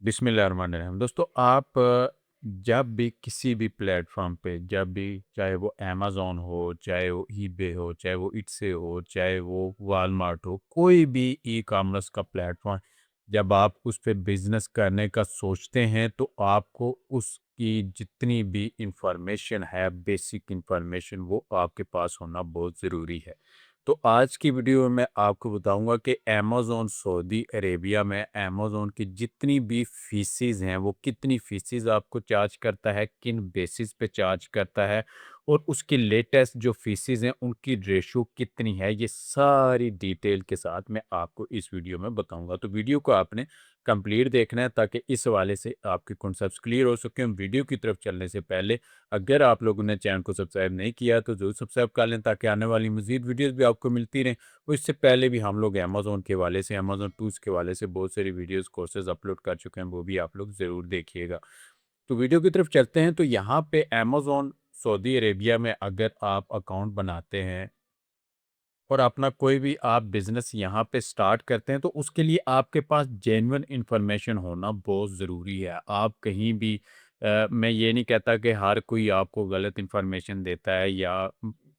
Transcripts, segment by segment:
बिस्मिल्लाहिर्रहमानिर्रहीम। दोस्तों आप जब भी किसी भी प्लेटफॉर्म पे जब भी चाहे वो अमेज़न हो, चाहे वो ईबे हो, चाहे वो इट्से हो, चाहे वो वॉलमार्ट हो, कोई भी ई-कॉमर्स का प्लेटफॉर्म जब आप उस पे बिज़नेस करने का सोचते हैं तो आपको उसकी जितनी भी इंफॉर्मेशन है, बेसिक इंफॉर्मेशन वो आपके पास होना बहुत ज़रूरी है। तो आज की वीडियो में मैं आपको बताऊंगा कि अमेज़न सऊदी अरेबिया में अमेज़न की जितनी भी फीसेस हैं वो कितनी फीसेस आपको चार्ज करता है, किन बेसिस पे चार्ज करता है और उसकी लेटेस्ट जो फीसेस हैं उनकी रेशो कितनी है, ये सारी डिटेल के साथ मैं आपको इस वीडियो में बताऊंगा। तो वीडियो को आपने कंप्लीट देखना है ताकि इस हवाले से आपके कॉन्सेप्ट्स क्लियर हो सके। वीडियो की तरफ चलने से पहले अगर आप लोगों ने चैनल को सब्सक्राइब नहीं किया तो ज़रूर सब्सक्राइब कर लें ताकि आने वाली मज़ीद वीडियोज़ भी आपको मिलती रहें। और इससे पहले भी हम लोग अमेज़न के हवाले से, अमेज़न टूल्स के हवाले से बहुत सारी वीडियोज़, कोर्सेज़ अपलोड कर चुके हैं, वो भी आप लोग ज़रूर देखिएगा। तो वीडियो की तरफ चलते हैं। तो यहाँ पे अमेज़न सऊदी अरेबिया में अगर आप अकाउंट बनाते हैं और अपना कोई भी आप बिज़नेस यहाँ पे स्टार्ट करते हैं तो उसके लिए आपके पास जेन्युइन इन्फॉर्मेशन होना बहुत ज़रूरी है। आप कहीं भी मैं ये नहीं कहता कि हर कोई आपको गलत इन्फॉर्मेशन देता है या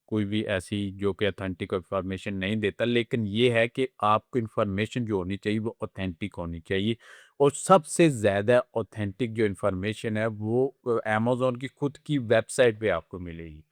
कोई भी ऐसी जो कि ऑथेंटिक इन्फॉर्मेशन नहीं देता, लेकिन ये है कि आपको इन्फॉर्मेशन जो होनी चाहिए वो ऑथेंटिक होनी चाहिए। और सबसे ज़्यादा ऑथेंटिक जो इन्फॉर्मेशन है वो अमेज़न की खुद की वेबसाइट पे आपको मिलेगी।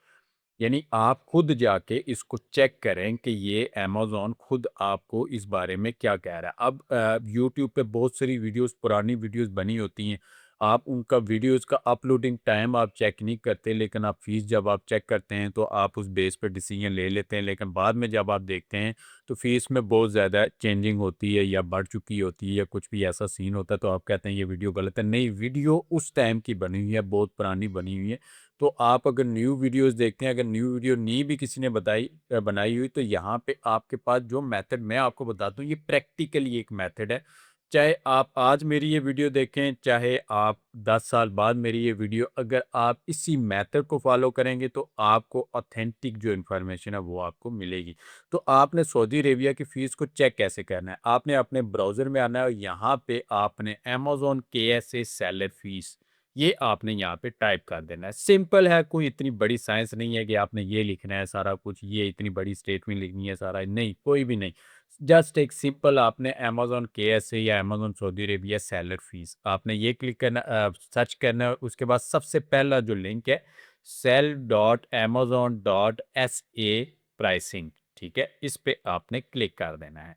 यानी आप खुद जाके इसको चेक करें कि ये अमेज़न खुद आपको इस बारे में क्या कह रहा है। अब यूट्यूब पे बहुत सारी वीडियोस, पुरानी वीडियोस बनी होती हैं। आप उनका वीडियोस का अपलोडिंग टाइम आप चेक नहीं करते, लेकिन आप फ़ीस जब आप चेक करते हैं तो आप उस बेस पे डिसीजन ले लेते हैं। लेकिन बाद में जब आप देखते हैं तो फ़ीस में बहुत ज़्यादा चेंजिंग होती है या बढ़ चुकी होती है या कुछ भी ऐसा सीन होता है तो आप कहते हैं ये वीडियो गलत है। नहीं, वीडियो उस टाइम की बनी हुई है, बहुत पुरानी बनी हुई है। तो आप अगर न्यू वीडियोस देखते हैं, अगर न्यू वीडियो नहीं भी किसी ने बनाई हुई तो यहाँ पे आपके पास जो मेथड मैं आपको बताता हूँ ये प्रैक्टिकली एक मेथड है। चाहे आप आज मेरी ये वीडियो देखें, चाहे आप 10 साल बाद मेरी ये वीडियो, अगर आप इसी मेथड को फॉलो करेंगे तो आपको ऑथेंटिक जो इन्फॉर्मेशन है वो आपको मिलेगी। तो आपने सऊदी अरेबिया की फ़ीस को चेक कैसे करना है? आपने अपने ब्राउज़र में आना है और यहाँ पे आपने अमेज़न केएसए सेलर फ़ीस ये आपने यहाँ पे टाइप कर देना है। सिंपल है, कोई इतनी बड़ी साइंस नहीं है कि आपने ये लिखना है सारा कुछ, ये इतनी बड़ी स्टेटमेंट लिखनी है सारा, नहीं, कोई भी नहीं। जस्ट एक सिंपल आपने अमेज़न केएसए या Amazon Saudi Arabia seller fees आपने ये क्लिक करना, सर्च करना है। उसके बाद सबसे पहला जो लिंक है sell.amazon.sa प्राइसिंग, ठीक है? इस पे आपने क्लिक कर देना है।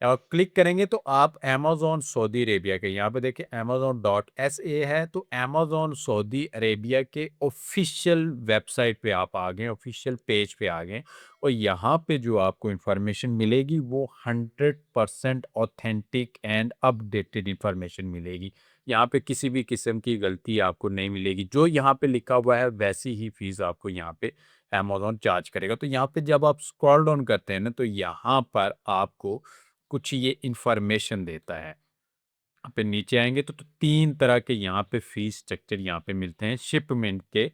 और क्लिक करेंगे तो आप अमेज़न सऊदी अरेबिया के यहाँ पे देखिए amazon.sa है, तो अमेज़न सऊदी अरेबिया के ऑफ़िशियल वेबसाइट पे आप आ गए, ऑफ़िशियल पेज पे आ गए और यहाँ पे जो आपको इन्फॉर्मेशन मिलेगी वो 100% ऑथेंटिक एंड अपडेटेड इन्फॉर्मेशन मिलेगी। यहाँ पे किसी भी किस्म की गलती आपको नहीं मिलेगी। जो यहाँ पे लिखा हुआ है वैसी ही फ़ीस आपको यहाँ पे अमेज़न चार्ज करेगा। तो यहाँ पे जब आप स्क्रॉल डाउन करते हैं ना तो यहाँ पर आपको कुछ ये इन्फॉर्मेशन देता है। आप पे नीचे आएँगे तो 3 तरह के यहाँ पे फ़ीस स्ट्रक्चर यहाँ पे मिलते हैं शिपमेंट के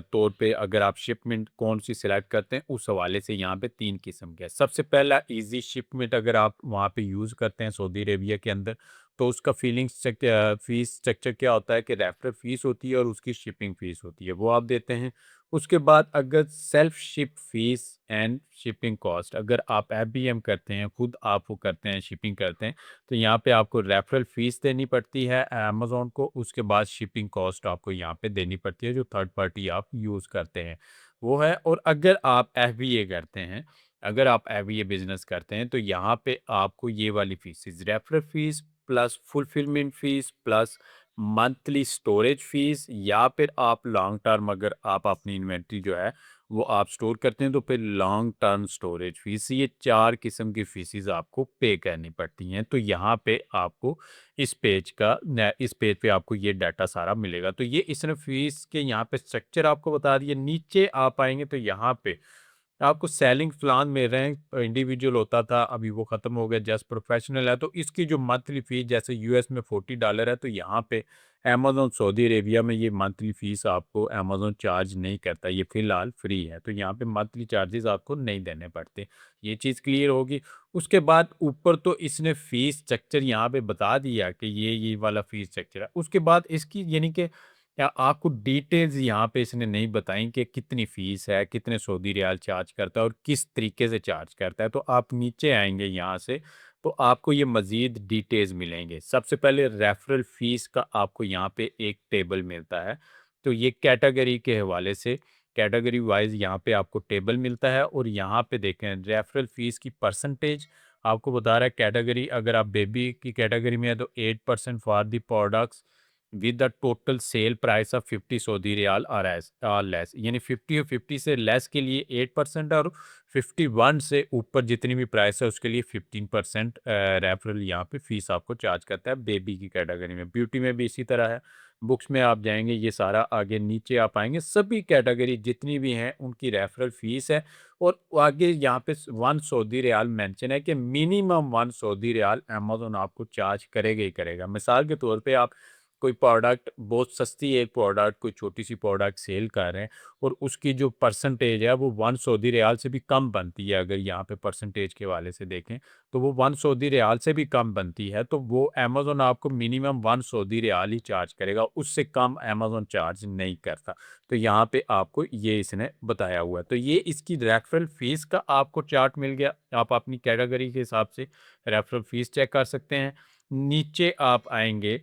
तौर पे। अगर आप शिपमेंट कौन-सी सिलेक्ट करते हैं उस हवाले से यहाँ पे 3 किस्म के हैं। सबसे पहला ईज़ी शिपमेंट अगर आप वहाँ पे यूज़ करते हैं सऊदी अरेबिया के अंदर तो उसका फ़ीस स्ट्रक्चर क्या होता है कि रेफरल फ़ीस होती है और उसकी शिपिंग फ़ीस होती है, वो आप देते हैं। उसके बाद अगर self ship fees and shipping cost अगर आप एफबीएम करते हैं, खुद आप वो करते हैं, शिपिंग करते हैं, तो यहाँ पे आपको रेफरल फ़ीस देनी पड़ती है अमेज़न को। उसके बाद शिपिंग कॉस्ट आपको यहाँ पे देनी पड़ती है जो थर्ड पार्टी आप यूज़ करते हैं, वो है। और अगर आप एफबीए करते हैं, अगर आप एफबीए बिज़नेस करते हैं, तो यहाँ पे आपको ये वाली fees referral fee plus fulfilment fee plus monthly storage fee या फिर आप लॉन्ग टर्म अगर आप अपनी इन्वेंटरी जो है वो आप स्टोर करते हैं तो फिर लॉन्ग टर्म स्टोरेज फीस, ये 4 किस्म की फीसेस आपको पे करनी पड़ती हैं। तो यहाँ पे आपको इस पेज पे आपको ये डाटा सारा मिलेगा। तो ये इसने फीस के यहाँ पे स्ट्रक्चर आपको बता दिया। नीचे आप आएँगे तो यहाँ पे आपको सेलिंग प्लान में रैंक इंडिविजुअल होता था, अभी वो ख़त्म हो गया, जस्ट प्रोफेशनल है। तो इसकी जो मंथली फ़ीस जैसे यूएस में $40 है, तो यहाँ पे अमेज़न सऊदी अरेबिया में ये मंथली फ़ीस आपको अमेज़न चार्ज नहीं करता, ये फ़िलहाल फ्री है। तो यहाँ पे मंथली चार्जेज़ आपको नहीं देने पड़ते, ये चीज़ क्लियर होगी। उसके बाद ऊपर तो इसने फ़ीस स्ट्रक्चर यहाँ पे बता दिया कि ये वाला फ़ीस स्ट्रक्चर है। उसके बाद इसकी यानी कि आपको डिटेल्स यहाँ पे इसने नहीं बताई कि कितनी फ़ीस है, कितने सऊदी रियाल चार्ज करता है और किस तरीके से चार्ज करता है। तो आप नीचे आएँगे यहाँ से, तो आपको ये मज़ीद डिटेल्स मिलेंगे। सबसे पहले रेफ़रल फ़ीस का आपको यहाँ पे एक टेबल मिलता है। तो ये कैटेगरी के हवाले से कैटेगरी वाइज़ यहाँ पे आपको टेबल मिलता है और यहाँ पे देखें रेफ़रल फ़ीस की परसेंटेज आपको बता रहा है। कैटेगरी अगर आप बेबी की कैटेगरी में है तो 8% for the products with the total sale price of 50 Saudi riyal are less, यानी 50 और 50 से लेस के लिए 8% और 51 से ऊपर जितनी भी प्राइस है उसके लिए 15% रेफरल यहाँ पे फीस आपको चार्ज करता है बेबी की कैटेगरी में। ब्यूटी में भी इसी तरह है। बुक्स में आप जाएंगे ये सारा आगे नीचे आप आएंगे, सभी कैटेगरी जितनी भी हैं उनकी रेफरल फीस है। और आगे यहाँ पे 1 सऊदी रियाल मेंशन है कि मिनिमम 1 सऊदी रियाल अमेज़न आपको चार्ज करेगा ही करेगा। मिसाल के तौर पे आप कोई प्रोडक्ट बहुत सस्ती एक प्रोडक्ट कोई छोटी-सी प्रोडक्ट सेल कर रहे हैं और उसकी जो परसेंटेज है वो 1 सऊदी रियाल से भी कम बनती है। अगर यहाँ पे परसेंटेज के हवाले से देखें तो वो 1 सऊदी रियाल से भी कम बनती है, तो वो अमेज़न आपको मिनिमम 1 सऊदी रियाल ही चार्ज करेगा, उससे कम अमेज़न चार्ज नहीं करता। तो यहाँ पे आपको ये इसने बताया हुआ है। तो ये इसकी रेफरल फीस का आपको चार्ट मिल गया। आप अपनी कैटेगरी के हिसाब से रेफरल फीस चेक कर सकते हैं। नीचे आप आएँगे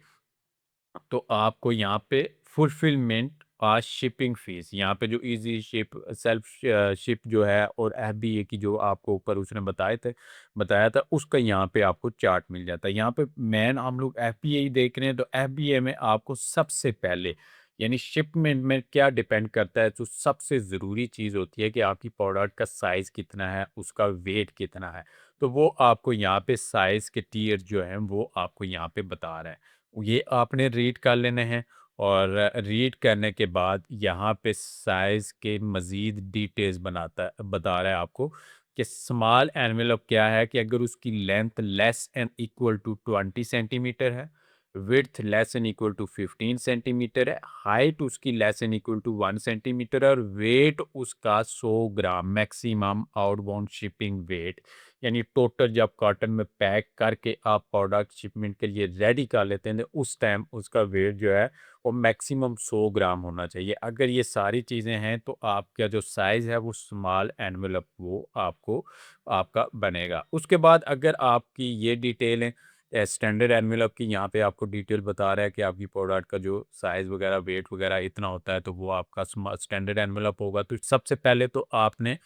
तो आपको यहाँ पे फुलफिलमेंट और शिपिंग फीस, यहाँ पे जो इजी शिप सेल्फ शिप जो है और एफबीए की जो आपको ऊपर उसने बताया था उसका यहाँ पे आपको चार्ट मिल जाता है। यहाँ पे मेन हम लोग एफबीए ही देख रहे हैं, तो एफबीए में आपको सबसे पहले यानी शिपमेंट में क्या डिपेंड करता है, तो सबसे ज़रूरी चीज़ होती है कि आपकी प्रोडक्ट का साइज़ कितना है, उसका वेट कितना है। तो वो आपको यहाँ पे साइज़ के टियर जो हैं वो आपको यहाँ पे बता रहा है। ये आपने रीड कर लेने हैं और रीड करने के बाद यहाँ पे साइज़ के मज़ीद डिटेल्स बता रहा है आपको कि स्मॉल एनवेलप क्या है, कि अगर उसकी length less and equal to 20 centimetre है, width less and equal to 15 centimetre है, हाइट उसकी less and equal to 1 centimetre है और वेट उसका 100 gram maximum outbound shipping weight, यानी टोटल जब कॉटन में पैक करके आप प्रोडक्ट शिपमेंट के लिए रेडी कर लेते हैं उस टाइम उसका वेट जो है वो मैक्सिमम 100 ग्राम होना चाहिए। अगर ये सारी चीज़ें हैं तो आपका जो साइज़ है वो स्मॉल एनवेलप वो आपको आपका बनेगा। उसके बाद अगर आपकी ये डिटेल है स्टैंडर्ड एनवेलप की, यहाँ पे आपको डिटेल बता रहा है कि आपकी प्रोडक्ट का जो साइज़ वगैरह वेट वगैरह इतना होता है, तो वो आपका स्टैंडर्ड एनवेलप होगा। तो सबसे पहले तो आपने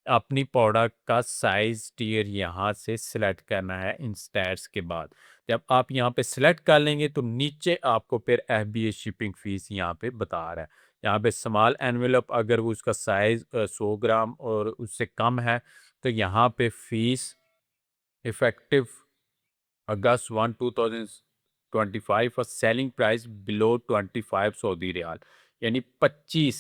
अपनी प्रोडक्ट का साइज़ टियर यहाँ से सिलेक्ट करना है इन स्टैट्स के बाद। जब आप यहाँ पे सिलेक्ट कर लेंगे तो नीचे आपको फिर एफबीए शिपिंग फ़ीस यहाँ पे बता रहा है। यहाँ पे स्मॉल एनवेलप अगर वो उसका साइज़ 100 ग्राम और उससे कम है तो यहाँ पे फ़ीस इफ़ेक्टिव अगस्त 1, 2025 और selling price below 25 Saudi riyal, यानी 25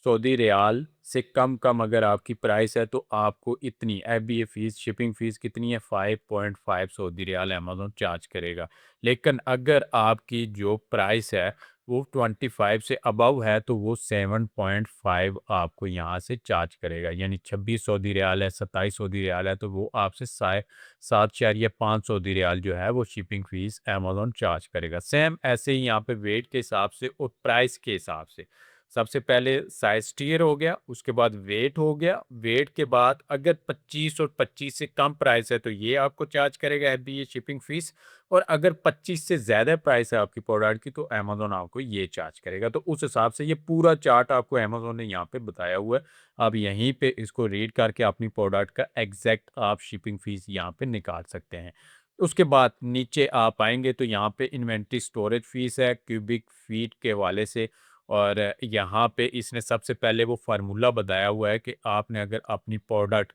सऊदी रियाल से कम अगर आपकी प्राइस है तो आपको इतनी एफबीए फीस शिपिंग फीस कितनी है 5.5 सऊदी रियाल अमेज़न चार्ज करेगा। लेकिन अगर आपकी जो प्राइस है वो 25 से अबव है तो वो 7.5 आपको यहाँ से चार्ज करेगा, यानी 26 सऊदी रियाल है 27 सऊदी रियाल है तो वो आपसे 7.5 सऊदी रियाल जो है वो शिपिंग फीस अमेज़न चार्ज करेगा। सेम ऐसे ही यहाँ पे वेट के हिसाब से और प्राइस के हिसाब से सबसे पहले साइज टियर हो गया, उसके बाद वेट हो गया, वेट के बाद अगर 25 और 25 से कम प्राइस है तो ये आपको चार्ज करेगा एफबीए शिपिंग फीस, और अगर 25 से ज़्यादा प्राइस है आपकी प्रोडक्ट की तो अमेज़न आपको ये चार्ज करेगा। तो उस हिसाब से ये पूरा चार्ट आपको अमेज़न ने यहाँ पे बताया हुआ है। आप यहीं पे इसको रीड करके अपनी प्रोडक्ट का एग्जैक्ट आप शिपिंग फीस यहाँ पे निकाल सकते हैं। उसके बाद नीचे आप आएँगे तो यहाँ पे इन्वेंट्री स्टोरेज फीस है क्यूबिक फीट के हवाले से, और यहाँ पे इसने सबसे पहले वो फार्मूला बताया हुआ है कि आपने अगर अपनी प्रोडक्ट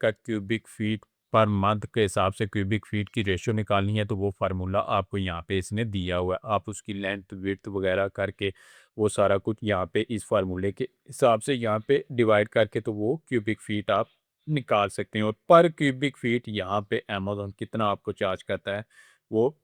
का क्यूबिक फीट पर मंथ के हिसाब से क्यूबिक फीट की रेशियो निकालनी है तो वो फार्मूला आपको यहाँ पे इसने दिया हुआ है। आप उसकी लेंथ विड्थ वगैरह करके वो सारा कुछ यहाँ पे इस फार्मूले के हिसाब से यहाँ पे डिवाइड करके तो वो क्यूबिक फीट आप निकाल सकते हैं। और पर क्यूबिक फीट यहाँ पे अमेज़न कितना आपको चार्ज करता है वो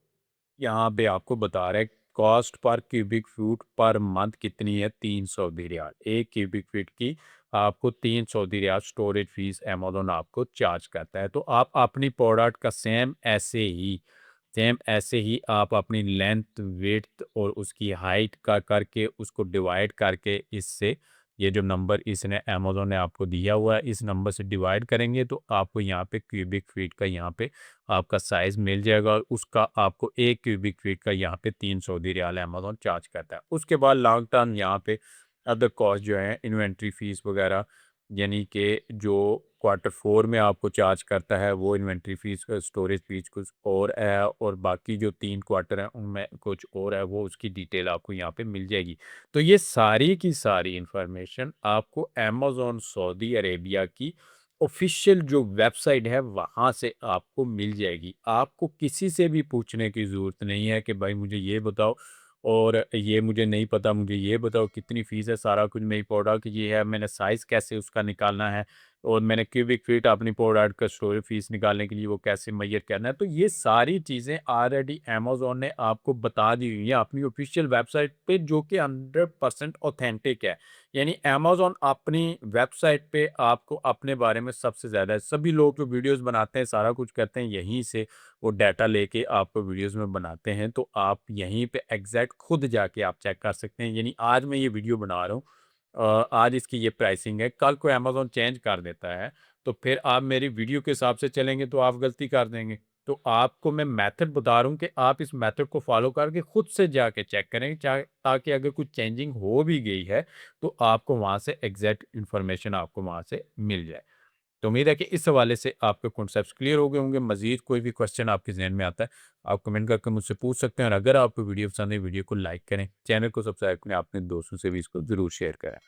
यहाँ पे आपको बता रहा है। Cost per cubic feet per month कितनी है 300 रियाल, एक क्यूबिक फीट की आपको 3 Saudi riyal storage fees Amazon आपको चार्ज करता है। तो आप अपनी प्रोडक्ट का सेम ऐसे ही आप अपनी लेंथ, विड्थ और उसकी हाइट का करके उसको डिवाइड करके इससे ये जो नंबर इसने अमेज़न ने आपको दिया हुआ है, इस नंबर से डिवाइड करेंगे तो आपको यहाँ पे क्यूबिक फीट का यहाँ पे आपका साइज़ मिल जाएगा और उसका आपको 1 क्यूबिक फीट का यहाँ पे 3 सऊदी रियाल अमेज़न चार्ज करता है। उसके बाद लॉन्ग टर्म यहाँ पे अदर कॉस्ट जो है इन्वेंट्री फ़ीस वगैरह यानी कि जो क्वार्टर 4 में आपको चार्ज करता है वो इन्वेंट्री फ़ीस स्टोरेज फ़ीस कुछ और है और बाकी जो 3 क्वार्टर हैं उनमें कुछ और है वो उसकी डिटेल आपको यहाँ पे मिल जाएगी। तो ये सारी की सारी इन्फॉर्मेशन आपको अमेज़न सऊदी अरेबिया की ऑफ़िशियल जो वेबसाइट है वहाँ से आपको मिल जाएगी। आपको किसी से भी पूछने की ज़रूरत नहीं है कि भाई मुझे ये बताओ और ये मुझे नहीं पता, मुझे ये बताओ कितनी फ़ीस है, सारा कुछ मेरी प्रोडक्ट ये है, मैंने साइज़ कैसे उसका निकालना है और मैंने क्यूबिक फ़ीट अपनी प्रोडक्ट का स्टोरेज फ़ीस निकालने के लिए वो कैसे मेजर करना है। तो ये सारी चीज़ें ऑलरेडी अमेज़न ने आपको बता दी हुई हैं अपनी ऑफ़िशियल वेबसाइट पे जो कि 100% ऑथेंटिक है। यानी अमेज़न अपनी वेबसाइट पे आपको अपने बारे में सबसे ज़्यादा सभी लोग जो वीडियोज़ बनाते हैं, सारा कुछ करते हैं, यहीं से वो डाटा लेके आपको वीडियोस में बनाते हैं तो आप यहीं पे एग्जैक्ट खुद जाके आप चेक कर सकते हैं यानी आज मैं ये वीडियो बना रहा हूँ आज इसकी ये प्राइसिंग है कल को अमेज़न चेंज कर देता है तो फिर आप मेरी वीडियो के हिसाब से चलेंगे तो आप गलती कर देंगे तो आपको मैं मेथड बता रहा हूँ कि आप इस मेथड को फॉलो करके खुद से जाके चेक करें ताकि अगर कुछ चेंजिंग हो भी गई है तो आपको वहाँ से एग्जैक्ट इन्फॉर्मेशन आपको वहाँ से मिल जाए। तो उम्मीद है कि इस हवाले से आपके कॉन्सेप्ट्स क्लियर हो गए होंगे। मज़ीद कोई भी क्वेश्चन आपके ज़हन में आता है, आप कमेंट करके मुझसे पूछ सकते हैं और अगर आपको वीडियो पसंद है, वीडियो को लाइक करें, चैनल को सब्सक्राइब करें, अपने दोस्तों से भी इसको ज़रूर शेयर करें।